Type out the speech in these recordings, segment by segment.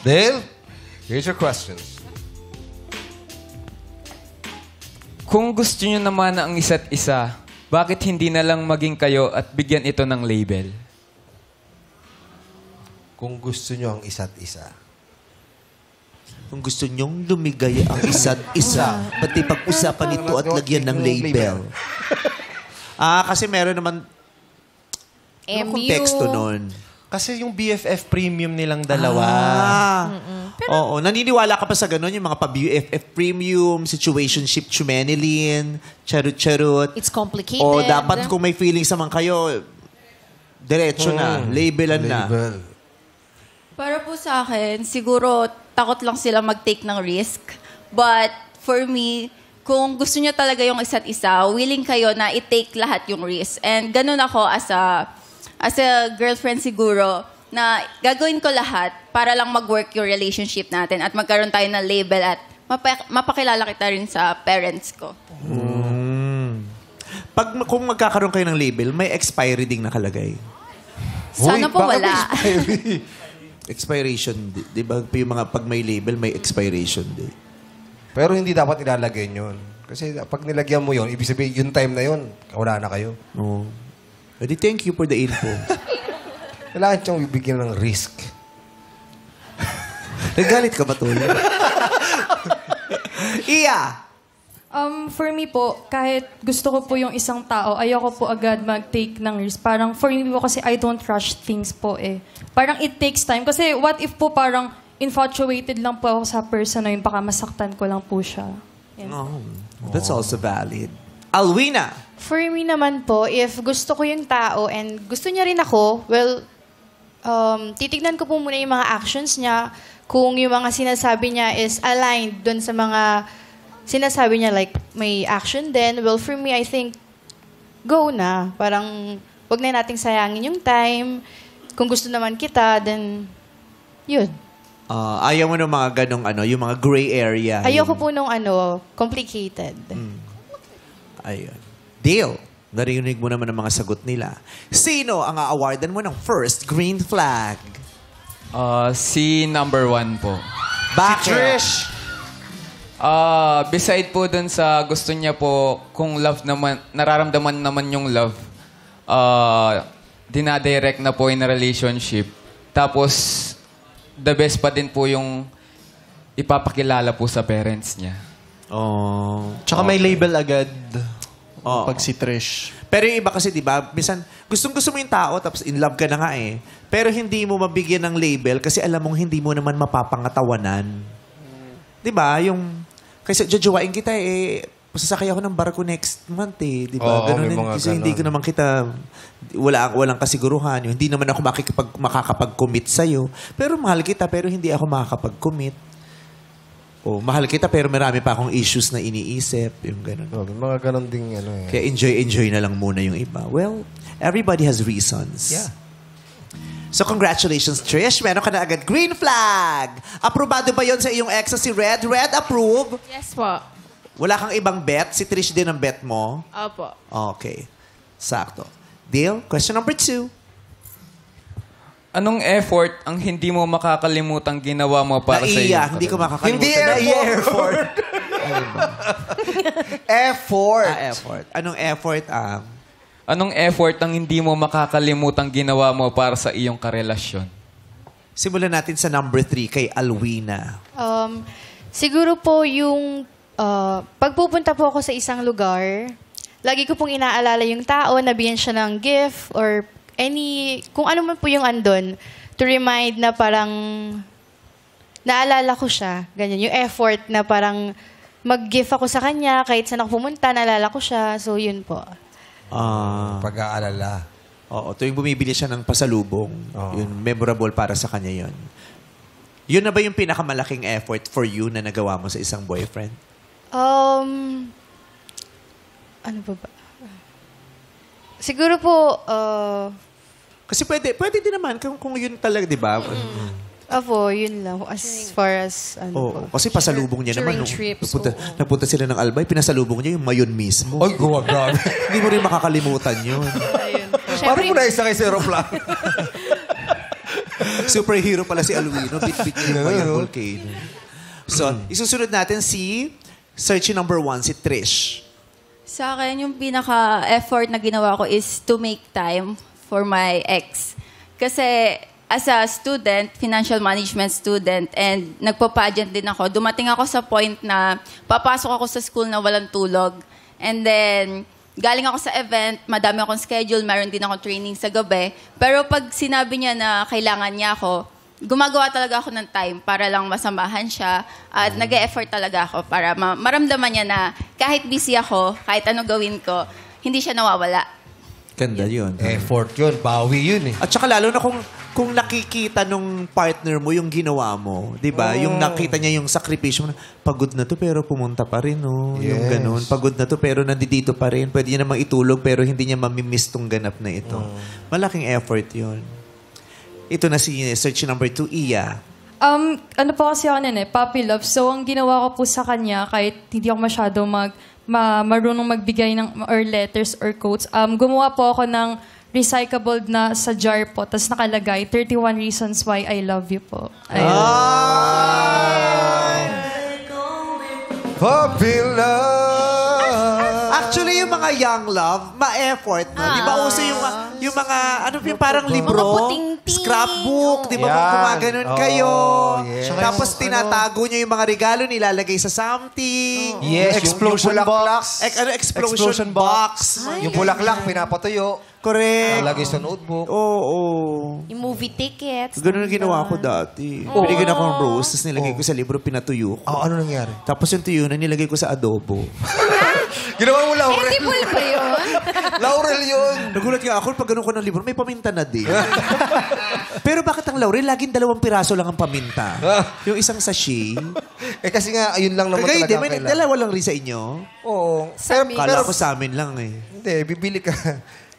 Dale, here's your questions. Kung gusto nyo naman ang isa't isa, bakit hindi na lang maging kayo at bigyan ito ng label? Kung gusto nyo ang isa't isa. Kung gusto nyong lumigaya ang isa't isa, pati pag-usapan ito at lagyan ng label. Kasi meron naman MU. konteksto nun. Kasi yung BFF premium nilang dalawa. Oo, naniniwala ka pa sa ganun, yung mga pa-BFF premium, situationship, chumenilin, charut-charut. It's complicated. O dapat kung may feelings naman kayo, diretso na, labelan na. Label. Para po sa akin, siguro takot lang sila mag-take ng risk. But for me, kung gusto nyo talaga yung isa't isa, willing kayo na i-take lahat yung risk. And ganun ako as a girlfriend siguro, na gagawin ko lahat para lang mag-work yung relationship natin at magkaroon tayo ng label at mapakilala kita rin sa parents ko. Kung magkakaroon kayo ng label, may expiry ding nakalagay. Sana po bakit wala. expiry? Expiration, di ba? Yung mga pag may label, may expiration day. Pero hindi dapat ilalagay yun. Kasi pag nilagyan mo yun, ibig sabihin, yung time na yun, wala na kayo. Oo. Edi, thank you for the info. Kailangan siyang bibigyan ng risk. Nagalit ka ba, Tol? Iya! For me po, kahit gusto ko po yung isang tao, ayoko po agad mag-take ng risk. Parang, for me po kasi I don't rush things po eh. Parang it takes time. Kasi what if po parang infatuated lang po ako sa person na yun, baka masaktan ko lang po siya. Yan. That's also valid. Alwina! For me naman po, if gusto ko yung tao and gusto niya rin ako, well, titignan ko po muna yung mga actions niya. Kung yung mga sinasabi niya is aligned dun sa mga sinasabi niya, like may action din, well, for me, I think, go na. Parang, wag na nating sayangin yung time. Kung gusto naman kita, then, yun. Ayaw mo ng mga ganong yung mga gray area. Ayoko po nung complicated. Ayun. Deal. Narinig mo naman ang mga sagot nila. Sino ang a-awardan mo ng first green flag? Si number 1 po. Bakit? Si Trish! Beside po dun sa gusto niya po, kung love naman, nararamdaman naman yung love, dinadirect na po in a relationship. Tapos, the best pa din po yung ipapakilala po sa parents niya. Tsaka may label agad. Pag si Trish. Pero yung iba kasi, di ba, minsan, gustong-gusto mo yung tao, tapos in love ka na nga eh. Pero hindi mo mabigyan ng label kasi alam mong hindi mo naman mapapangatawanan. Di ba? Yung, kasi jajawain kita pasasakay ako ng barko next month eh. Di ba? Ganun din. Kasi hindi ko naman kita, walang kasiguruhan. Hindi naman ako makakapag-commit sa'yo. Pero mahal kita, pero hindi ako makakapag-commit. Mahal kita, pero marami pa akong issues na iniisip. Yung ganun. Mga ganun ding Kaya enjoy na lang muna yung iba. Well, everybody has reasons. Yeah. So, congratulations, Trish. Meron ka na agad green flag. Aprobado ba yon sa iyong ex na si Red? Red, approve? Yes po. Wala kang ibang bet? Si Trish din ang bet mo? Opo. Okay. Sakto. Deal? Question number 2. Anong effort ang hindi mo makakalimutang ginawa mo para sa iyo? Hindi ko makakalimutan. Hindi effort. Effort. Effort. Anong effort Anong effort ang hindi mo makakalimutang ginawa mo para sa iyong karelasyon? Simulan natin sa number 3 kay Alwina. Siguro po yung pagpupunta po ako sa isang lugar, lagi ko pong inaalala yung tao, nabigyan siya ng gift or kung ano man po yung andon, to remind na parang naalala ko siya. Ganyan. Yung effort na parang mag-gift ako sa kanya, kahit saan ako pumunta, naalala ko siya. So, yun po. Pag-aalala. Oo. Tuwing bumibili siya ng pasalubong, yun, memorable para sa kanya yun. Yun na ba yung pinakamalaking effort for you na nagawa mo sa isang boyfriend? Ano ba? Siguro po, kasi pwede din naman kung yun talaga, di ba? Opo, yun lang. As far as, kasi pasalubong niya naman. Napunta sila ng Albay, pinasalubong niya yung mayon mismo. Ay, grabe. Hindi mo rin makakalimutan yun. Parang mo na isa kay Zero Plan. Superhero pala si Alwino. Bit-bit niya yung fire volcano. So, isusunod natin si searching number 1, si Trish. Sa akin, yung pinaka-effort na ginawa ko is to make time for my ex. Kasi as a student, financial management student, and nagpa-pageant din ako, dumating ako sa point na papasok ako sa school na walang tulog. And then, galing ako sa event, madami akong schedule, meron din akong training sa gabi. Pero pag sinabi niya na kailangan niya ako, gumagawa talaga ako ng time para lang masamahan siya at nag-e-effort talaga ako para maramdaman niya na kahit busy ako, kahit ano gawin ko, hindi siya nawawala. Ganda yun. Effort yun. Bawi yun eh. At saka lalo na kung nakikita nung partner mo yung ginawa mo, 'di ba? Yung nakita niya yung sakripisyo mo, pagod na to pero pumunta pa rin, no. Yung Yes. ganun, pagod na to pero nandito pa rin. Pwede niya namang itulog pero hindi niya mamimiss tong ganap na ito. Malaking effort 'yun. Ito na si search number 2, Iya. Ano po kasi ako nun puppy love. So, ang ginawa ko po sa kanya, kahit hindi ako masyado marunong magbigay ng or letters or quotes, gumawa po ako ng recyclable na sa jar po, tapos nakalagay, 31 reasons why I love you po. Ayun. Puppy love. Actually, yung mga young love, ma-effort, no? Di ba uso yung mga, ano yung parang libro? Mga puting-ting. Scrapbook, di ba? Yan. Kung gumaganon kayo. yes. Tapos tinatago nyo yung mga regalo, nilalagay sa something. Yes, Explosion yung bulaklak. box. Explosion box. Yung bulaklak, pinapatuyo. Correct. Nalagay sa notebook. Oo. Yung movie tickets. Ganun ang ginawa ko dati. Binigyan ako ng rose, tapos nilagay ko sa libro, pinatuyo ko. Ano nangyari? Tapos yung tuyo na nilagay ko sa adobo. Ginawa mo Laurel. Edible ba yun? Laurel yun. Nagulat nga ako, pag ganun ko ng libro, may paminta na din. Pero bakit ang laurel, laging 2 piraso lang ang paminta? Yung isang sachet. Kasi nga, ayun lang naman Kaya talaga hindi, may kailangan. dalawa lang rin sa inyo. Oo. Kala ko sa amin lang eh. Hindi, bibili ka.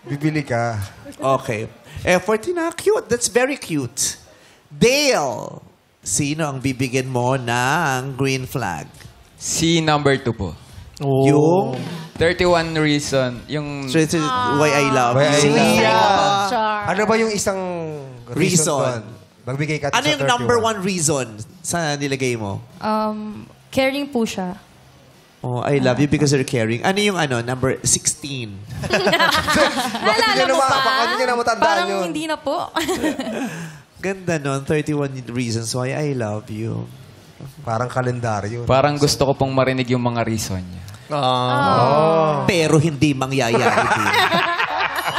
Bibili ka. Okay. Effort yun na. Cute. That's very cute. Dale, sino ang bibigyan mo ng green flag? Si number 2 po. Yung 31 reason. Yung Why I Love Why I You. Love You. Char. Ano ba yung isang reason? Reason. doon? Magbigay ka Ano sa yung 31. number 1 reason sa nilagay mo? Caring po siya. Oh, I love you because you're caring. Ano yung number 16? Naalala mo pa? Bakit hindi na matandaan Parang yun? hindi na po. Ganda nun, 31 reasons why I love you. Parang kalendaryo. parang gusto ko pong marinig yung mga reason niya. Pero hindi mangyayari din.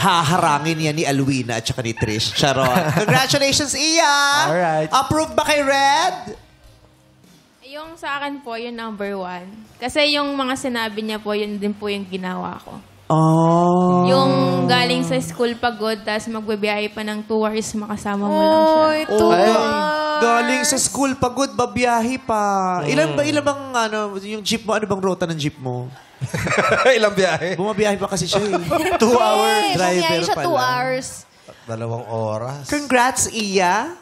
Haharangin yan ni Alwina at saka ni Trish. Charot. Congratulations, Iya! Alright. Approved ba kay Red? Yung sa akin po, yung number 1. Kasi yung mga sinabi niya po, yun din po yung ginawa ko. Oh. Yung galing sa school pagod, tapos magbabiyahe pa ng 2 hours, makasama mo lang siya. Galing sa school, pagod, babiyahe pa. Ilan bang, yung jeep mo, ano bang rota ng jeep mo? Ilang biyahe? Bumabiyahe pa kasi siya eh. 2 hour driver siya pa 2 lang. hours. 2 oras. Congrats, Iya.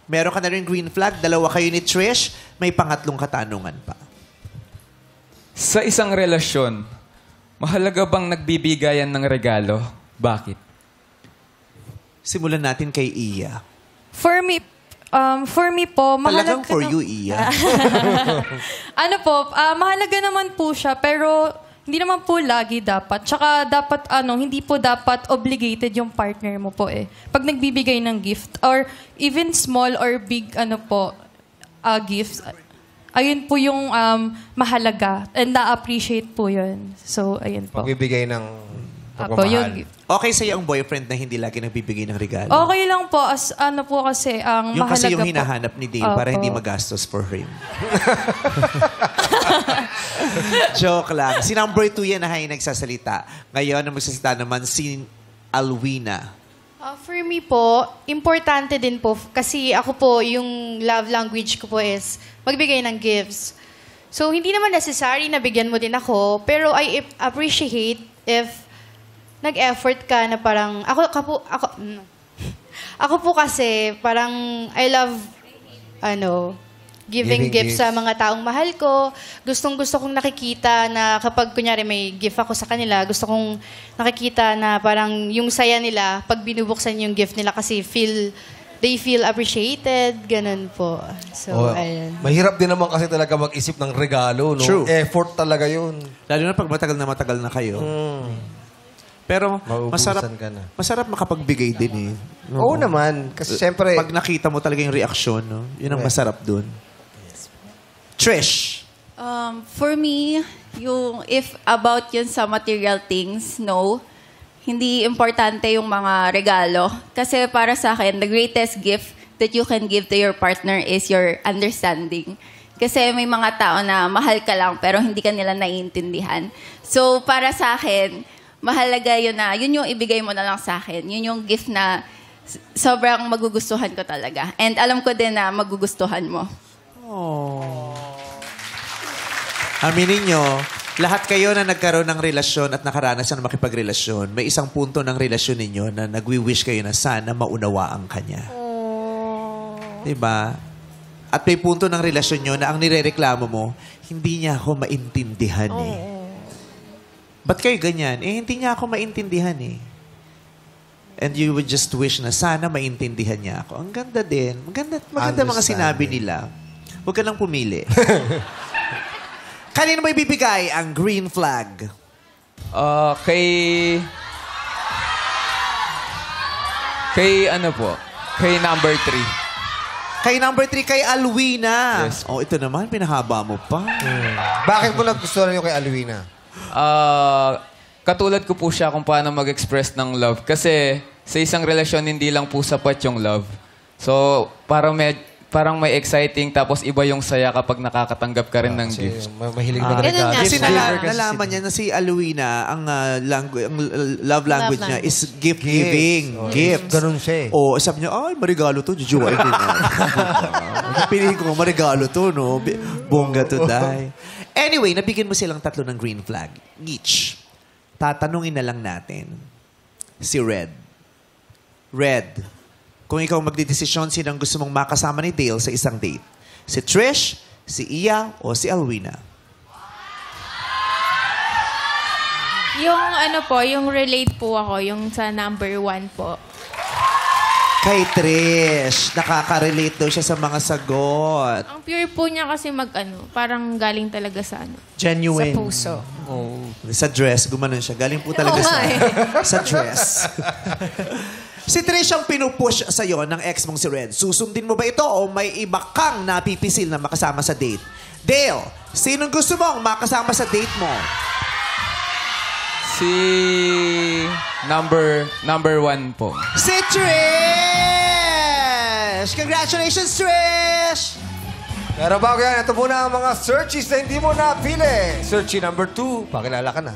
Meron ka na rin green flag. 2 kayo ni Trish. May pangatlong katanungan pa. Sa isang relasyon, mahalaga bang nagbibigayan ng regalo? Bakit? Simulan natin kay Iya. For me po, Talagang mahalaga for you, Iya. Mahalaga naman po siya, pero hindi naman po lagi dapat. Tsaka dapat, hindi po dapat obligated yung partner mo po eh. Pag nagbibigay ng gift, or even small or big, gifts, ayun po yung mahalaga. And na-appreciate po yun. So, ayun po. Pagbibigay ng Apo, yung pagmamahal. gift. Okay sa'yo ang boyfriend na hindi lagi nagbibigay ng regalo? Okay lang po, po kasi ang Yung mahalaga kasi yung po. hinahanap ni Dale para Opo. hindi magastos for him. Joke lang. Si number 2 yan na hay nagsasalita. Ngayon, ang magsasalita naman si Alwina. For me po, importante din po kasi ako po, yung love language ko po is magbigay ng gifts. So, hindi naman necessary na bigyan mo din ako, pero I appreciate if nag-effort ka na parang, ako po kasi, parang I love, giving Giving gifts sa gifts. mga taong mahal ko. Gustong-gusto kong nakikita na kapag kunyari may gift ako sa kanila, gusto kong nakikita na parang yung saya nila pag binubuksan yung gift nila kasi feel they feel appreciated, ganun po. So, Oh, ayun. mahirap din naman kasi talaga mag-isip ng regalo, no? True. Effort talaga yun. Lalo na pag matagal na kayo. Pero Mauubusan ka na. masarap makapagbigay din eh. Oo naman. Kasi syempre, Pag nakita mo talaga yung reaksyon, no? Yun ang masarap dun. Trish. For me, if about yun sa material things, no. Hindi importante yung mga regalo. Kasi para sa akin, the greatest gift that you can give to your partner is your understanding. Kasi may mga tao na mahal ka lang pero hindi ka nila naiintindihan. So, para sa akin, mahalaga yun na, yun yung ibigay mo na lang sa akin. Yun yung gift na sobrang magugustuhan ko talaga. And alam ko din na magugustuhan mo. Aminin nyo, lahat kayo na nagkaroon ng relasyon at nakaranas na makipagrelasyon, may isang punto ng relasyon ninyo na nagwi-wish kayo na sana maunawaan ka niya. Diba? At may punto ng relasyon nyo na ang nirereklamo mo, hindi niya ako maintindihan eh. Ba't kayo ganyan? Eh, hindi niya ako maintindihan eh. And you would just wish na sana maintindihan niya ako. Ang ganda din. Maganda mga sinabi nila. Huwag ka lang pumili. Kanino mo ibibigay ang green flag? Kay ano po? Kay number 3. Kay number 3, kay Alwina. Yes. Oh, ito naman, pinahaba mo pa. bakit mo nagustuhan yung kay Alwina? Katulad ko po siya kung paano mag-express ng love. Kasi sa isang relasyon, hindi lang po sapat yung love. So, parang may exciting, tapos iba yung saya kapag nakakatanggap ka rin ng gift. Mahilig na Ganun nga. Kasi Giver nalaman niya na si Alwina, ang love language niya is gift-giving. Gift. Ganun siya eh. Oh, sabi niya, ay, marigalo to. Jujuwain din niya. Piliin ko, marigalo to, no? Bongga to die. Anyway, nabigyan mo silang 3 ng green flag. Each. Tatanungin na lang natin. Si Red. Red, kung ikaw magdidesisyon, sinang gusto mong makasama ni Dale sa isang date? Si Trish, si Iya, o si Alwina? Yung ano po, yung relate po ako, yung sa number 1 po. Kay Trish, nakaka-relate daw siya sa mga sagot. Ang pure po niya kasi parang galing talaga sa Genuine. Sa puso. Sa dress, gumanon siya. Galing po talaga sa dress. Si Trish ang pinupush sa'yo ng ex mong si Red. Susundin mo ba ito o may iba kang napipisil na makasama sa date? Dale, sinong gusto mong makasama sa date mo? Si number 1 po. Si Trish! Congratulations, Trish! Pero bago yan, ito muna ang mga searches na hindi mo napili. Searchy number 2, pakilala ka na.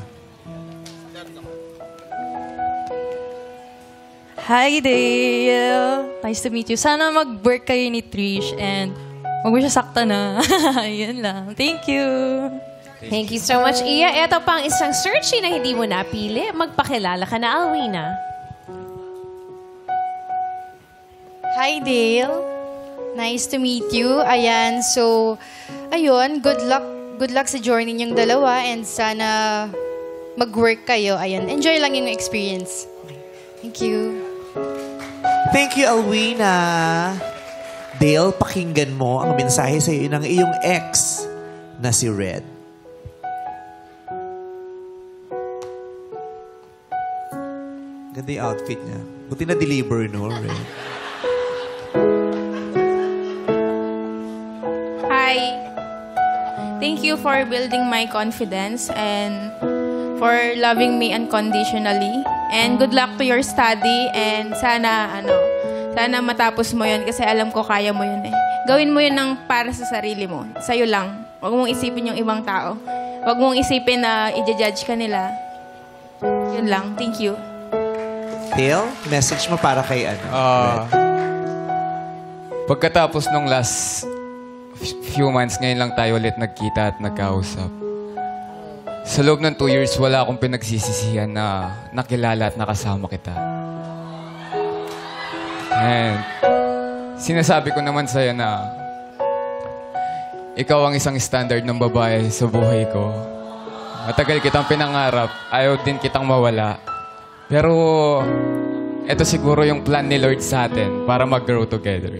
Hi, Dale! Nice to meet you. Sana mag-work kayo ni Trish and huwag mo siya sakta na. Yun lang. Thank you. Thank you so much, Iya. Ito pang isang searchy na hindi mo napili. Magpakilala ka na, Alwina. Hi, Dale. Nice to meet you. Ayan, so, ayun, good luck. Good luck sa journey niyong dalawa and sana mag-work kayo. Ayan, enjoy lang yung experience. Thank you. Thank you, Alwina. Dale, pakinggan mo ang mensahe sa iyo ng iyong ex na si Red. Ganda yung outfit niya. Buti na-deliver, no, Red? Hi. Thank you for building my confidence and for loving me unconditionally. And good luck to your study and sana matapos mo yun kasi alam ko kaya mo yun eh. Gawin mo yun ng para sa sarili mo. Sa'yo lang. Huwag mong isipin yung ibang tao. Huwag mong isipin na i-judge ka nila. Yun lang. Thank you. Dale, message mo para kay Red. Pagkatapos nung last few months, ngayon lang tayo ulit nagkita at nagkausap. Sa loob ng 2 years, wala akong pinagsisisihan na nakilala at nakasama kita. And sinasabi ko naman sa'yo na ikaw ang isang standard ng babae sa buhay ko. Matagal kitang pinangarap, ayaw din kitang mawala. Pero ito siguro yung plan ni Lord sa atin para mag-grow together.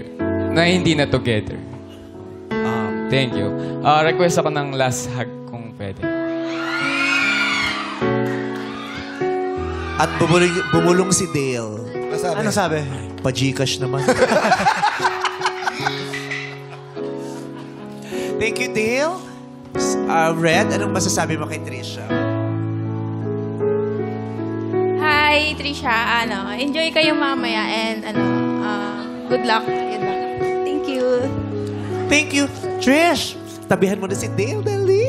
Na hindi na together. Thank you. Request ako ng last hug kung pwede. At bumulong si Dale. Ano sabi? Pa-Gcash naman. Thank you, Dale. Red, anong masasabi mo kay Trisha? Hi, Trisha. Enjoy kayo mamaya and good luck. Good luck. Thank you. Thank you. Trish, tabihan mo na si Dale, dali.